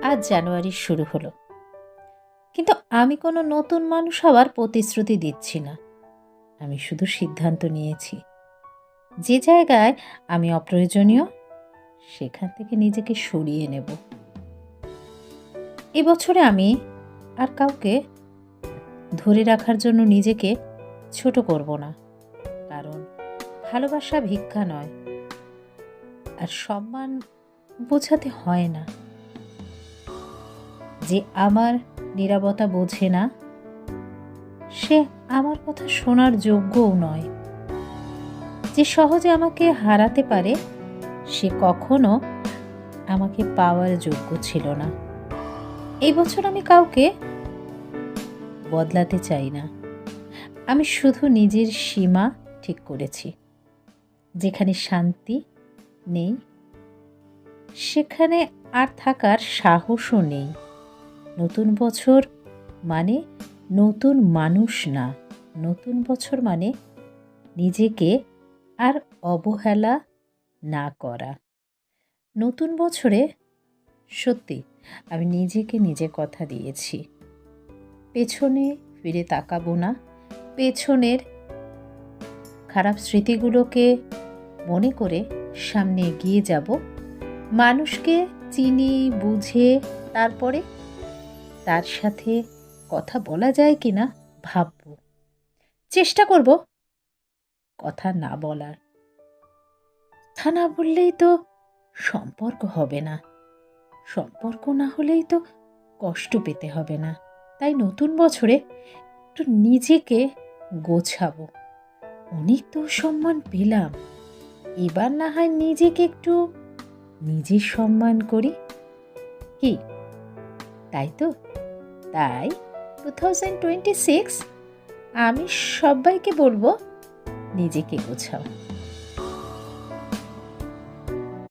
আজ জানুয়ারি শুরু হলো, কিন্তু আমি কোনো নতুন মানুষ হওয়ার প্রতিশ্রুতি দিচ্ছি না। আমি শুধু সিদ্ধান্ত নিয়েছি, যে জায়গায় আমি অপ্রয়োজনীয় সেখান থেকে নিজেকে সরিয়ে নেব। এবছরে আমি আর কাউকে ধরে রাখার জন্য নিজেকে ছোট করব না, কারণ ভালোবাসা ভিক্ষা নয়, আর সম্মান বোঝাতে হয় না। যে আমার নীরবতা বোঝে না, সে আমার কথা শোনার যোগ্যও নয়। যে সহজে আমাকে হারাতে পারে, সে কখনো আমাকে পাওয়ার যোগ্য ছিল না। এই বছর আমি কাউকে বদলাতে চাই না। আমি শুধু নিজের সীমা ঠিক করেছি। যেখানে শান্তি নেই, সেখানে আর থাকার সাহসও নেই। নতুন বছর মানে নতুন মানুষ না, নতুন বছর মানে নিজেকে আর অবহেলা না করা। নতুন বছরে সত্যি আমি নিজেকে নিজে কথা দিয়েছি, পেছনে ফিরে তাকাবো না। পেছনের খারাপ স্মৃতিগুলোকে মনে করে সামনে এগিয়ে যাব। মানুষকে চিনি বুঝে তারপরে তার সাথে কথা বলা যায় কিনা ভাবব। চেষ্টা করব কথা না বলার। কথা না বললেই তো সম্পর্ক হবে না, সম্পর্ক না হলেই তো কষ্ট পেতে হবে না। তাই নতুন বছরে একটু নিজেকে গোছাবো। অনেক তো সম্মান পেলাম, এবার না হয় নিজেকে একটু নিজের সম্মান করি, কি তাই তো? তাই 2026 আমি সবাইকে বলবো, নিজেকে গোছাও।